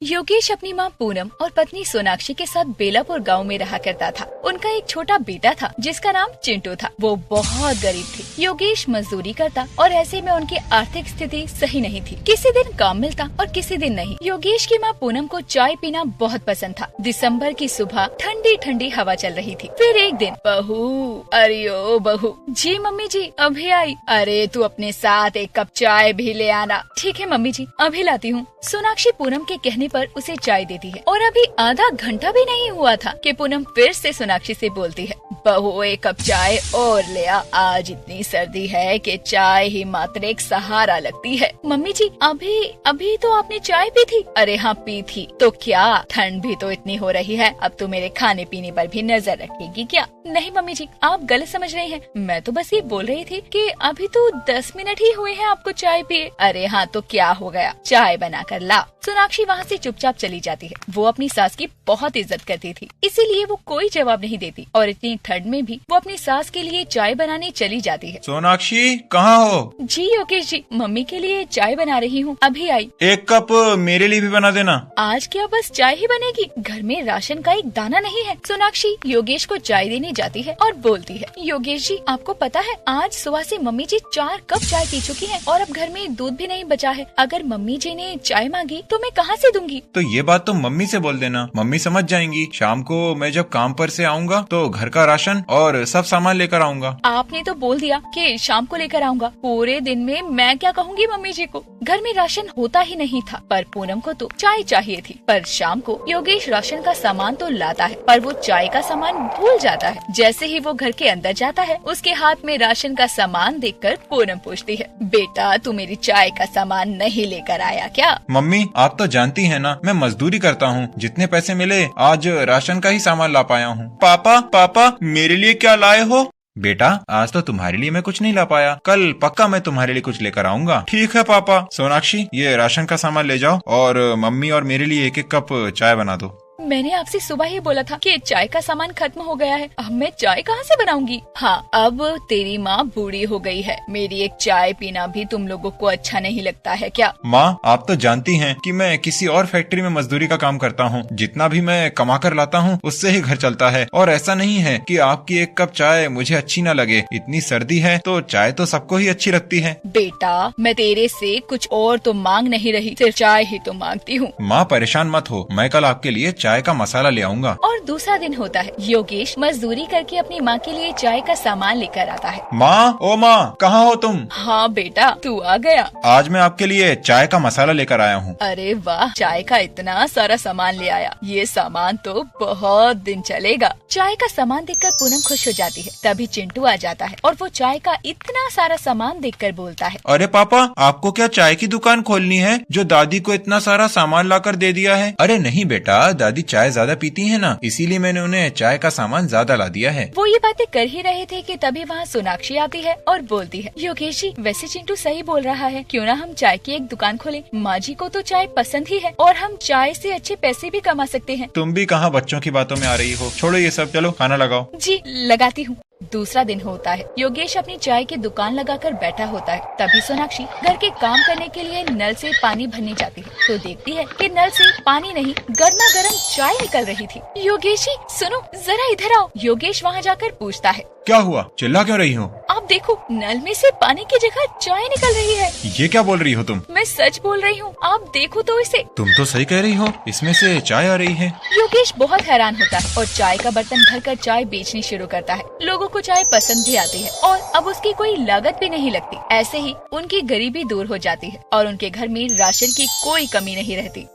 योगेश अपनी मां पूनम और पत्नी सोनाक्षी के साथ बेलापुर गांव में रहा करता था। उनका एक छोटा बेटा था जिसका नाम चिंटू था। वो बहुत गरीब थी। योगेश मजदूरी करता और ऐसे में उनकी आर्थिक स्थिति सही नहीं थी। किसी दिन काम मिलता और किसी दिन नहीं। योगेश की मां पूनम को चाय पीना बहुत पसंद था। दिसंबर की सुबह ठंडी ठंडी हवा चल रही थी। फिर एक दिन, बहू, अरे ओ बहू। जी मम्मी जी, अभी आई। अरे तू अपने साथ एक कप चाय भी ले आना। ठीक है मम्मी जी, अभी लाती हूँ। सोनाक्षी पूनम के कहने पर उसे चाय देती है और अभी आधा घंटा भी नहीं हुआ था कि पूनम फिर से सोनाक्षी से बोलती है, बहू एक कप चाय और ले आ। आज इतनी सर्दी है कि चाय ही मात्र एक सहारा लगती है। मम्मी जी, अभी तो आपने चाय पी थी। अरे हाँ पी थी, तो क्या ठंड भी तो इतनी हो रही है, अब तो मेरे खाने पीने पर भी नजर रखेगी क्या? नहीं मम्मी जी, आप गलत समझ रही हैं। मैं तो बस ये बोल रही थी कि अभी तो 10 मिनट ही हुए हैं आपको चाय पिए। अरे हाँ तो क्या हो गया, चाय बना कर ला। सोनाक्षी वहाँ से चुपचाप चली जाती है। वो अपनी सास की बहुत इज्जत करती थी, इसीलिए वो कोई जवाब नहीं देती और इतनी ठंड में भी वो अपनी सास के लिए चाय बनाने चली जाती है। सोनाक्षी कहाँ हो? जी योगेश जी, मम्मी के लिए चाय बना रही हूँ, अभी आई। एक कप मेरे लिए भी बना देना। आज क्या बस चाय ही बनेगी? घर में राशन का एक दाना नहीं है। सोनाक्षी योगेश को चाय देने जाती है और बोलती है, योगेश जी आपको पता है आज सुबह से मम्मी जी 4 कप चाय पी चुकी हैं और अब घर में दूध भी नहीं बचा है। अगर मम्मी जी ने चाय मांगी तो मैं कहाँ से दूंगी? तो ये बात तो मम्मी से बोल देना, मम्मी समझ जाएंगी। शाम को मैं जब काम पर से आऊँगा तो घर का राशन और सब सामान लेकर आऊँगा। आपने तो बोल दिया कि शाम को लेकर आऊँगा। पूरे दिन में मैं क्या कहूँगी मम्मी जी को? घर में राशन होता ही नहीं था, पर पूनम को तो चाय चाहिए थी। पर शाम को योगेश राशन का सामान तो लाता है, पर वो चाय का सामान भूल जाता है। जैसे ही वो घर के अंदर जाता है, उसके हाथ में राशन का सामान देखकर पूनम पूछती है, बेटा तू मेरी चाय का सामान नहीं लेकर आया क्या? मम्मी आप तो जानती है ना, मैं मजदूरी करता हूँ, जितने पैसे मिले आज राशन का ही सामान ला पाया हूँ। पापा मेरे लिए क्या लाए हो? बेटा आज तो तुम्हारे लिए मैं कुछ नहीं ला पाया, कल पक्का मैं तुम्हारे लिए कुछ लेकर आऊंगा। ठीक है पापा। सोनाक्षी ये राशन का सामान ले जाओ और मम्मी और मेरे लिए एक एक कप चाय बना दो। मैंने आपसे सुबह ही बोला था कि चाय का सामान खत्म हो गया है, अब मैं चाय कहाँ से बनाऊंगी? हाँ अब तेरी माँ बूढ़ी हो गई है, मेरी एक चाय पीना भी तुम लोगों को अच्छा नहीं लगता है क्या? माँ आप तो जानती हैं कि मैं किसी और फैक्ट्री में मजदूरी का काम करता हूँ, जितना भी मैं कमा कर लाता हूँ उससे ही घर चलता है। और ऐसा नहीं है कि आपकी एक कप चाय मुझे अच्छी न लगे। इतनी सर्दी है तो चाय तो सबको ही अच्छी लगती है। बेटा मैं तेरे से कुछ और तो मांग नहीं रही, सिर्फ चाय ही तो मांगती हूँ। माँ परेशान मत हो, मैं कल आपके लिए चाय का मसाला ले आऊंगा। और दूसरा दिन होता है। योगेश मजदूरी करके अपनी माँ के लिए चाय का सामान लेकर आता है। माँ, ओ माँ, कहाँ हो तुम? हाँ बेटा तू आ गया। आज मैं आपके लिए चाय का मसाला लेकर आया हूँ। अरे वाह, चाय का इतना सारा सामान ले आया, ये सामान तो बहुत दिन चलेगा। चाय का सामान देखकर पूनम खुश हो जाती है। तभी चिंटू आ जाता है और वो चाय का इतना सारा सामान देखकर बोलता है, अरे पापा आपको क्या चाय की दुकान खोलनी है जो दादी को इतना सारा सामान लाकर दे दिया है? अरे नहीं बेटा, दादी चाय ज्यादा पीती है ना, इसीलिए मैंने उन्हें चाय का सामान ज्यादा ला दिया है। वो ये बातें कर ही रहे थे कि तभी वहाँ सोनाक्षी आती है और बोलती है, योगेश जी वैसे चिंटू सही बोल रहा है, क्यों ना हम चाय की एक दुकान खोलें। माँ जी को तो चाय पसंद ही है और हम चाय से अच्छे पैसे भी कमा सकते हैं। तुम भी कहाँ बच्चों की बातों में आ रही हो, छोड़ो ये सब, चलो खाना लगाओ। जी लगाती हूँ। दूसरा दिन होता है। योगेश अपनी चाय की दुकान लगाकर बैठा होता है। तभी सोनाक्षी घर के काम करने के लिए नल से पानी भरने जाती है तो देखती है कि नल से पानी नहीं, गर्मा गर्म चाय निकल रही थी। योगेश जी सुनो, जरा इधर आओ। योगेश वहाँ जाकर पूछता है, क्या हुआ, चिल्ला क्यों रही हो? आप देखो नल में से पानी की जगह चाय निकल रही है। ये क्या बोल रही हो तुम? मैं सच बोल रही हूँ, आप देखो तो इसे। तुम तो सही कह रही हो, इसमें से चाय आ रही है। योगेश बहुत हैरान होता है और चाय का बर्तन भरकर चाय बेचनी शुरू करता है। लोगों को चाय पसंद भी आती है और अब उसकी कोई लागत भी नहीं लगती। ऐसे ही उनकी गरीबी दूर हो जाती है और उनके घर में राशन की कोई कमी नहीं रहती।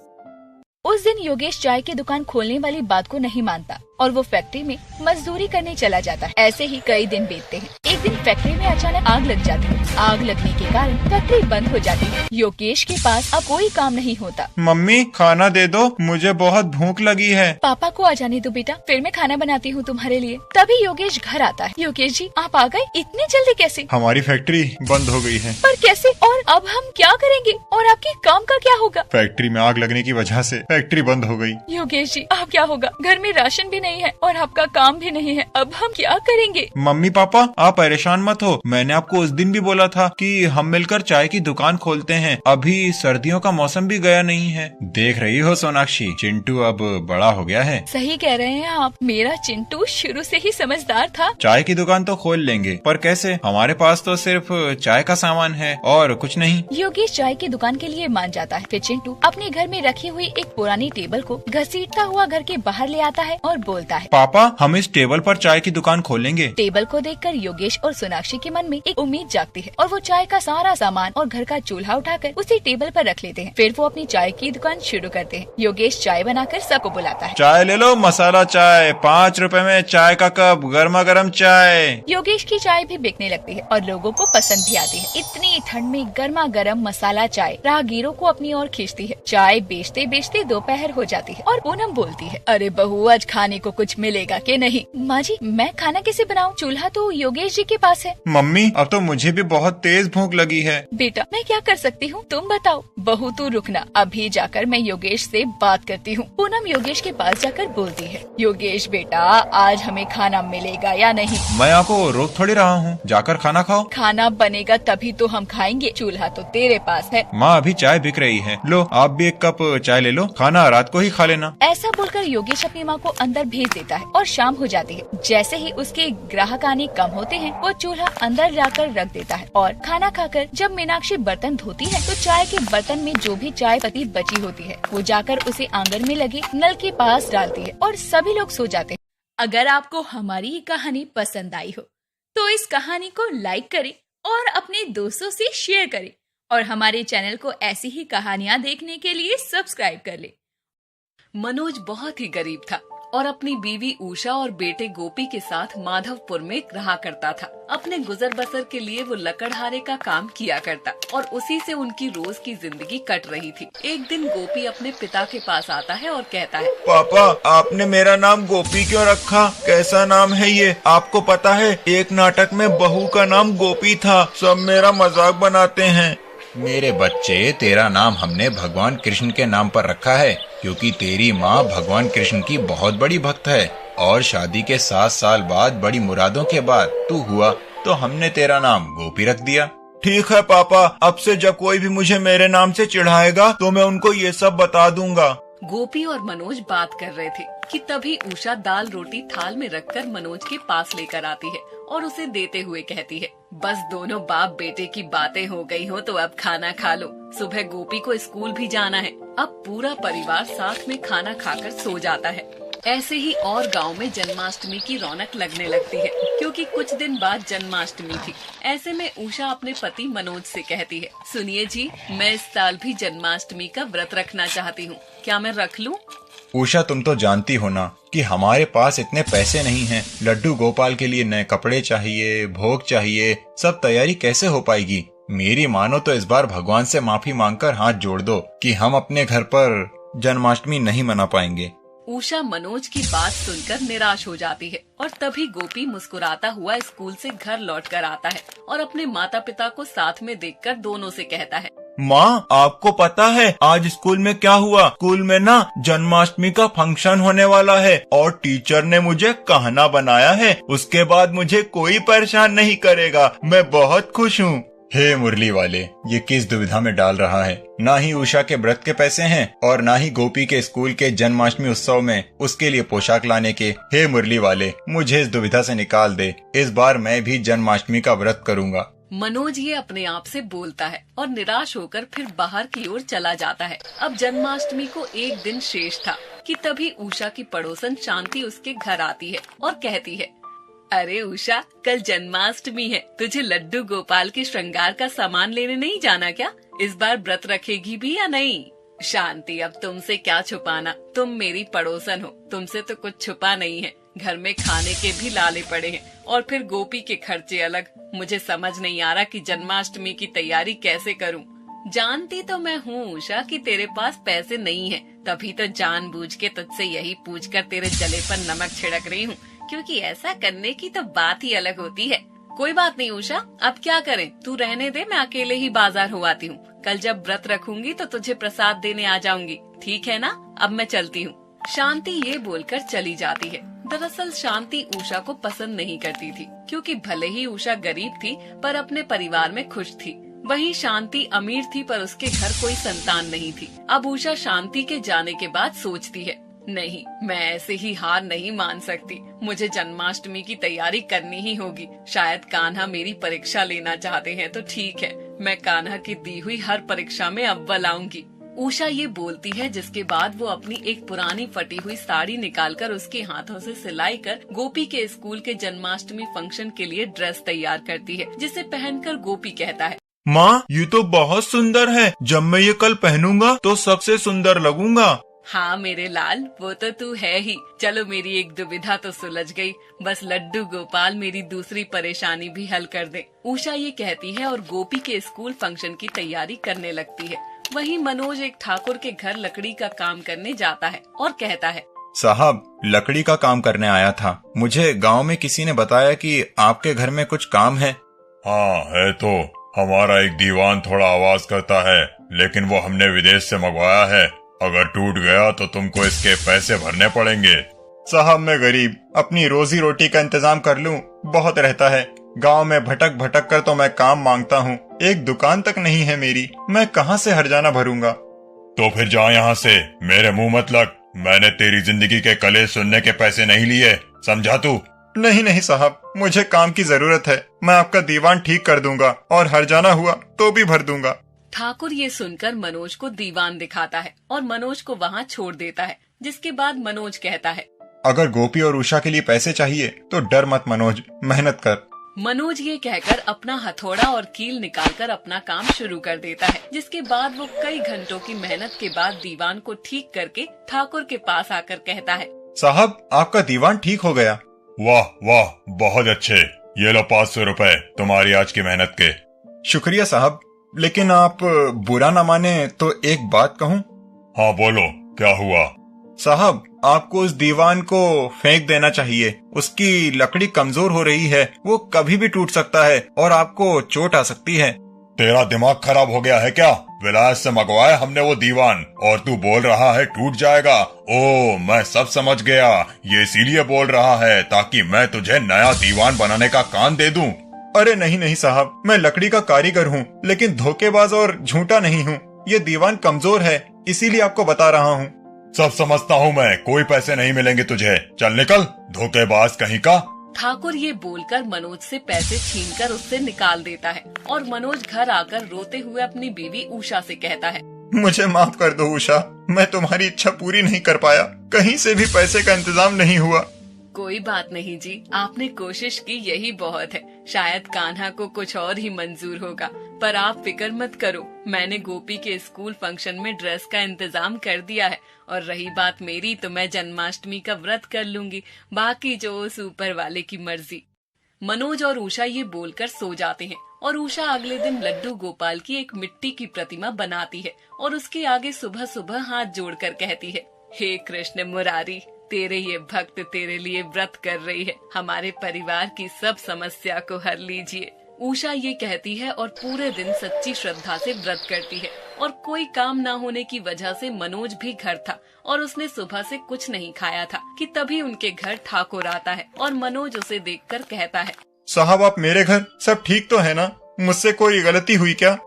उस दिन योगेश चाय की दुकान खोलने वाली बात को नहीं मानता और वो फैक्ट्री में मजदूरी करने चला जाता है। ऐसे ही कई दिन बीतते हैं। एक दिन फैक्ट्री में अचानक आग लग जाती है। आग लगने के कारण फैक्ट्री बंद हो जाती है। योगेश के पास अब कोई काम नहीं होता। मम्मी खाना दे दो, मुझे बहुत भूख लगी है। पापा को आ जाने दो बेटा, फिर मैं खाना बनाती हूँ तुम्हारे लिए। तभी योगेश घर आता है। योगेश जी आप आ गए, इतनी जल्दी कैसे? हमारी फैक्ट्री बंद हो गई है। पर कैसे, और अब हम क्या करेंगे, और आपके काम का क्या होगा? फैक्ट्री में आग लगने की वजह से फैक्ट्री बंद हो गई। योगेश जी अब क्या होगा? घर में राशन भी नहीं है और आपका काम भी नहीं है। अब हम क्या करेंगे? मम्मी पापा आप परेशान मत हो, मैंने आपको उस दिन भी बोला था कि हम मिलकर चाय की दुकान खोलते हैं। अभी सर्दियों का मौसम भी गया नहीं है। देख रही हो सोनाक्षी, चिंटू अब बड़ा हो गया है। सही कह रहे हैं आप, मेरा चिंटू शुरू से ही समझदार था। चाय की दुकान तो खोल लेंगे, पर कैसे? हमारे पास तो सिर्फ चाय का सामान है और कुछ नहीं। योगेश चाय की दुकान के लिए मान जाता है। फिर चिंटू अपने घर में रखी हुई एक पुरानी टेबल को घसीटता हुआ घर के बाहर ले आता है और बोलता है, पापा हम इस टेबल पर चाय की दुकान खोलेंगे। टेबल को देखकर योगेश और सोनाक्षी के मन में एक उम्मीद जागती है और वो चाय का सारा सामान और घर का चूल्हा उठाकर उसी टेबल पर रख लेते हैं। फिर वो अपनी चाय की दुकान शुरू करते हैं। योगेश चाय बनाकर सबको बुलाता है। चाय ले लो, मसाला चाय 5 रुपए में, चाय का कप, गर्मा गर्म चाय। योगेश की चाय भी बिकने लगती है और लोगों को पसंद भी आती है। इतनी ठंड में गर्मा गर्म मसाला चाय राहगीरों को अपनी ओर खींचती है। चाय बेचते बेचते दोपहर हो जाती है और पूनम बोलती है, अरे बहू आज खाने को कुछ मिलेगा कि नहीं? माँ जी मैं खाना कैसे बनाऊँ? चूल्हा तो योगेश जी के पास है। मम्मी अब तो मुझे भी बहुत तेज भूख लगी है। बेटा मैं क्या कर सकती हूँ, तुम बताओ। बहू तू रुकना, अभी जाकर मैं योगेश से बात करती हूँ। पूनम योगेश के पास जाकर बोलती है, योगेश बेटा आज हमें खाना मिलेगा या नहीं? मैं आपको रोक थोड़ी रहा हूँ, जाकर खाना खाओ। खाना बनेगा तभी तो हम खाएंगे, चूल्हा तो तेरे पास है। माँ अभी चाय बिक रही है, लो आप भी एक कप चाय ले लो, खाना रात को ही खा लेना। ऐसा बोलकर योगेश अपनी माँ को अंदर भेज देता है और शाम हो जाती है। जैसे ही उसके ग्राहक आने कम होते हैं वो चूल्हा अंदर जाकर रख देता है और खाना खाकर जब मीनाक्षी बर्तन धोती है तो चाय के बर्तन में जो भी चाय पत्ती बची होती है वो जाकर उसे आंगन में लगे नल के पास डालती है और सभी लोग सो जाते हैं। अगर आपको हमारी ये कहानी पसंद आई हो तो इस कहानी को लाइक करें और अपने दोस्तों से शेयर करें और हमारे चैनल को ऐसी ही कहानियाँ देखने के लिए सब्सक्राइब कर ले। मनोज बहुत ही गरीब था और अपनी बीवी उषा और बेटे गोपी के साथ माधवपुर में रहा करता था। अपने गुजर बसर के लिए वो लकड़हारे का काम किया करता और उसी से उनकी रोज की जिंदगी कट रही थी। एक दिन गोपी अपने पिता के पास आता है और कहता है, पापा आपने मेरा नाम गोपी क्यों रखा? कैसा नाम है ये? आपको पता है एक नाटक में बहू का नाम गोपी था, सब मेरा मजाक बनाते हैं। मेरे बच्चे तेरा नाम हमने भगवान कृष्ण के नाम पर रखा है क्योंकि तेरी माँ भगवान कृष्ण की बहुत बड़ी भक्त है और शादी के 7 साल बाद बड़ी मुरादों के बाद तू हुआ तो हमने तेरा नाम गोपी रख दिया। ठीक है पापा, अब से जब कोई भी मुझे मेरे नाम से चिढ़ाएगा तो मैं उनको ये सब बता दूंगा। गोपी और मनोज बात कर रहे थे कि तभी उषा दाल रोटी थाल में रखकर मनोज के पास लेकर आती है और उसे देते हुए कहती है, बस दोनों बाप बेटे की बातें हो गई हो तो अब खाना खा लो, सुबह गोपी को स्कूल भी जाना है। अब पूरा परिवार साथ में खाना खाकर सो जाता है। ऐसे ही और गांव में जन्माष्टमी की रौनक लगने लगती है क्योंकि कुछ दिन बाद जन्माष्टमी थी। ऐसे में उषा अपने पति मनोज से कहती है, सुनिए जी, मैं इस साल भी जन्माष्टमी का व्रत रखना चाहती हूँ, क्या मैं रख लूँ? उषा तुम तो जानती हो ना कि हमारे पास इतने पैसे नहीं हैं। लड्डू गोपाल के लिए नए कपड़े चाहिए, भोग चाहिए, सब तैयारी कैसे हो पाएगी? मेरी मानो तो इस बार भगवान से माफी मांगकर हाथ जोड़ दो कि हम अपने घर पर जन्माष्टमी नहीं मना पाएंगे। उषा मनोज की बात सुनकर निराश हो जाती है और तभी गोपी मुस्कुराता हुआ स्कूल से घर लौटकर आता है और अपने माता पिता को साथ में देखकर दोनों से कहता है, माँ आपको पता है आज स्कूल में क्या हुआ? स्कूल में ना जन्माष्टमी का फंक्शन होने वाला है और टीचर ने मुझे कहना बनाया है, उसके बाद मुझे कोई परेशान नहीं करेगा। मैं बहुत खुश हूँ। हे मुरली वाले, ये किस दुविधा में डाल रहा है? ना ही उषा के व्रत के पैसे हैं और ना ही गोपी के स्कूल के जन्माष्टमी उत्सव में उसके लिए पोशाक लाने के। हे मुरली वाले, मुझे इस दुविधा से निकाल दे। इस बार मैं भी जन्माष्टमी का व्रत करूँगा। मनोज ये अपने आप से बोलता है और निराश होकर फिर बाहर की ओर चला जाता है। अब जन्माष्टमी को एक दिन शेष था कि तभी उषा की पड़ोसन शांति उसके घर आती है और कहती है, अरे उषा, कल जन्माष्टमी है, तुझे लड्डू गोपाल के श्रृंगार का सामान लेने नहीं जाना क्या? इस बार व्रत रखेगी भी या नहीं? शांति, अब तुमसे क्या छुपाना, तुम मेरी पड़ोसन हो, तुमसे तो कुछ छुपा नहीं है। घर में खाने के भी लाले पड़े हैं और फिर गोपी के खर्चे अलग। मुझे समझ नहीं आ रहा कि जन्माष्टमी की तैयारी कैसे करूं। जानती तो मैं हूँ उषा कि तेरे पास पैसे नहीं है, तभी तो जानबूझ के तुझसे यही पूछकर तेरे जले पर नमक छिड़क रही हूँ, क्योंकि ऐसा करने की तो बात ही अलग होती है। कोई बात नहीं उषा, अब क्या करें, तू रहने दे, मैं अकेले ही बाजार हो आती हूँ। कल जब व्रत रखूंगी तो तुझे प्रसाद देने आ जाऊंगी, ठीक है ना? अब मैं चलती हूँ। शांति ये बोलकर चली जाती है। दरअसल शांति उषा को पसंद नहीं करती थी, क्योंकि भले ही उषा गरीब थी पर अपने परिवार में खुश थी। वहीं शांति अमीर थी पर उसके घर कोई संतान नहीं थी। अब उषा शांति के जाने के बाद सोचती है, नहीं, मैं ऐसे ही हार नहीं मान सकती। मुझे जन्माष्टमी की तैयारी करनी ही होगी। शायद कान्हा मेरी परीक्षा लेना चाहते हैं तो ठीक है, मैं कान्हा की दी हुई हर परीक्षा में अव्वल आऊंगी। उषा ये बोलती है, जिसके बाद वो अपनी एक पुरानी फटी हुई साड़ी निकालकर उसके हाथों से सिलाई कर गोपी के स्कूल के जन्माष्टमी फंक्शन के लिए ड्रेस तैयार करती है, जिसे पहनकर गोपी कहता है, माँ, ये तो बहुत सुंदर है। जब मैं ये कल पहनूंगा तो सबसे सुंदर लगूंगा। हाँ मेरे लाल, वो तो तू है ही। चलो मेरी एक दुविधा तो सुलझ गई। बस लड्डू गोपाल मेरी दूसरी परेशानी भी हल कर दे। उषा ये कहती है और गोपी के स्कूल फंक्शन की तैयारी करने लगती है। वहीं मनोज एक ठाकुर के घर लकड़ी का काम करने जाता है और कहता है, साहब, लकड़ी का काम करने आया था। मुझे गांव में किसी ने बताया कि आपके घर में कुछ काम है। हाँ है तो। हमारा एक दीवान थोड़ा आवाज करता है, लेकिन वो हमने विदेश से मंगवाया है। अगर टूट गया तो तुमको इसके पैसे भरने पड़ेंगे। साहब, मैं गरीब, अपनी रोजी रोटी का इंतजाम कर लूं, बहुत रहता है। गांव में भटक भटक कर तो मैं काम मांगता हूं। एक दुकान तक नहीं है मेरी, मैं कहां से हर्जाना भरूंगा। तो फिर जा यहाँ से, मेरे मुंह मत लग। मैंने तेरी जिंदगी के कलेश सुनने के पैसे नहीं लिए, समझा तू? नहीं नहीं साहब, मुझे काम की जरूरत है। मैं आपका दीवान ठीक कर दूंगा और हर्जाना हुआ तो भी भर दूंगा। ठाकुर ये सुनकर मनोज को दीवान दिखाता है और मनोज को वहाँ छोड़ देता है, जिसके बाद मनोज कहता है, अगर गोपी और उषा के लिए पैसे चाहिए तो डर मत मनोज, मेहनत कर। मनोज ये कहकर अपना हथौड़ा और कील निकालकर अपना काम शुरू कर देता है, जिसके बाद वो कई घंटों की मेहनत के बाद दीवान को ठीक करके ठाकुर के पास आकर कहता है, साहब, आपका दीवान ठीक हो गया। वाह वाह, बहुत अच्छे। ये लो 500 रुपए तुम्हारी आज की मेहनत के। शुक्रिया साहब, लेकिन आप बुरा न माने तो एक बात कहूँ? हाँ बोलो, क्या हुआ? साहब, आपको उस दीवान को फेंक देना चाहिए। उसकी लकड़ी कमजोर हो रही है, वो कभी भी टूट सकता है और आपको चोट आ सकती है। तेरा दिमाग खराब हो गया है क्या? विलायत से मंगवाया हमने वो दीवान और तू बोल रहा है टूट जाएगा। ओ, मैं सब समझ गया। ये इसीलिए बोल रहा है ताकि मैं तुझे नया दीवान बनाने का काम दे दूं। अरे नहीं नहीं साहब, मैं लकड़ी का कारीगर हूँ, लेकिन धोखेबाज और झूठा नहीं हूँ। ये दीवान कमजोर है, इसीलिए आपको बता रहा हूँ। सब समझता हूँ मैं, कोई पैसे नहीं मिलेंगे तुझे। चल निकल, धोखेबाज कहीं का। ठाकुर ये बोलकर मनोज से पैसे छीनकर उससे निकाल देता है और मनोज घर आकर रोते हुए अपनी बीवी उषा से कहता है, मुझे माफ कर दो उषा, मैं तुम्हारी इच्छा पूरी नहीं कर पाया। कहीं से भी पैसे का इंतजाम नहीं हुआ। कोई बात नहीं जी, आपने कोशिश की, यही बहुत है। शायद कान्हा को कुछ और ही मंजूर होगा, पर आप फिक्र मत करो। मैंने गोपी के स्कूल फंक्शन में ड्रेस का इंतजाम कर दिया है और रही बात मेरी, तो मैं जन्माष्टमी का व्रत कर लूंगी। बाकी जो उस ऊपर वाले की मर्जी। मनोज और उषा ये बोलकर सो जाते हैं और उषा अगले दिन लड्डू गोपाल की एक मिट्टी की प्रतिमा बनाती है और उसके आगे सुबह सुबह हाथ जोड़कर कहती है, हे कृष्ण मुरारी, तेरे ये भक्त तेरे लिए व्रत कर रही है। हमारे परिवार की सब समस्या को हर लीजिए। उषा ये कहती है और पूरे दिन सच्ची श्रद्धा से व्रत करती है और कोई काम ना होने की वजह से मनोज भी घर था और उसने सुबह से कुछ नहीं खाया था कि तभी उनके घर ठाकुर आता है और मनोज उसे देखकर कहता है, साहब, आप मेरे घर सब ठीक तो है ना? मुझसे कोई गलती हुई क्या?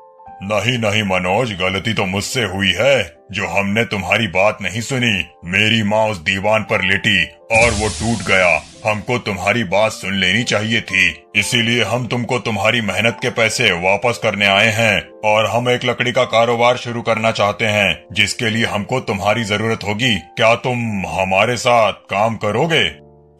नहीं नहीं मनोज, गलती तो मुझसे हुई है जो हमने तुम्हारी बात नहीं सुनी। मेरी माँ उस दीवान पर लेटी और वो टूट गया। हमको तुम्हारी बात सुन लेनी चाहिए थी, इसीलिए हम तुमको तुम्हारी मेहनत के पैसे वापस करने आए हैं और हम एक लकड़ी का कारोबार शुरू करना चाहते हैं, जिसके लिए हमको तुम्हारी जरूरत होगी। क्या तुम हमारे साथ काम करोगे?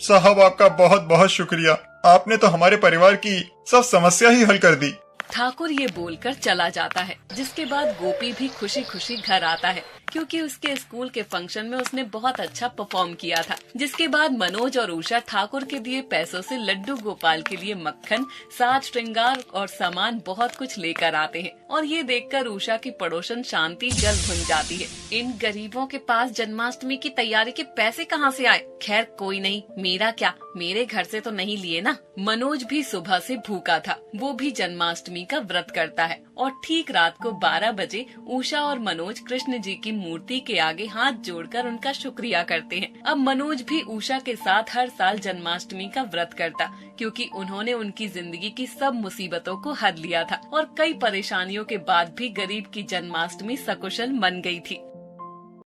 साहब, आपका बहुत बहुत शुक्रिया। आपने तो हमारे परिवार की सब समस्या ही हल कर दी। ठाकुर ये बोलकर चला जाता है, जिसके बाद गोपी भी खुशी खुशी घर आता है क्योंकि उसके स्कूल के फंक्शन में उसने बहुत अच्छा परफॉर्म किया था। जिसके बाद मनोज और उषा ठाकुर के दिए पैसों से लड्डू गोपाल के लिए मक्खन, साज श्रृंगार और सामान बहुत कुछ लेकर आते हैं और ये देखकर उषा की पड़ोसन शांति जल भुन जाती है। इन गरीबों के पास जन्माष्टमी की तैयारी के पैसे कहाँ से आए? खैर कोई नहीं, मेरा क्या, मेरे घर से तो नहीं लिए ना। मनोज भी सुबह से भूखा था, वो भी जन्माष्टमी का व्रत करता है और ठीक रात को 12 बजे उषा और मनोज कृष्ण जी की मूर्ति के आगे हाथ जोड़कर उनका शुक्रिया करते हैं। अब मनोज भी उषा के साथ हर साल जन्माष्टमी का व्रत करता, क्योंकि उन्होंने उनकी जिंदगी की सब मुसीबतों को हर लिया था और कई परेशानियों के बाद भी गरीब की जन्माष्टमी सकुशल मन गई थी।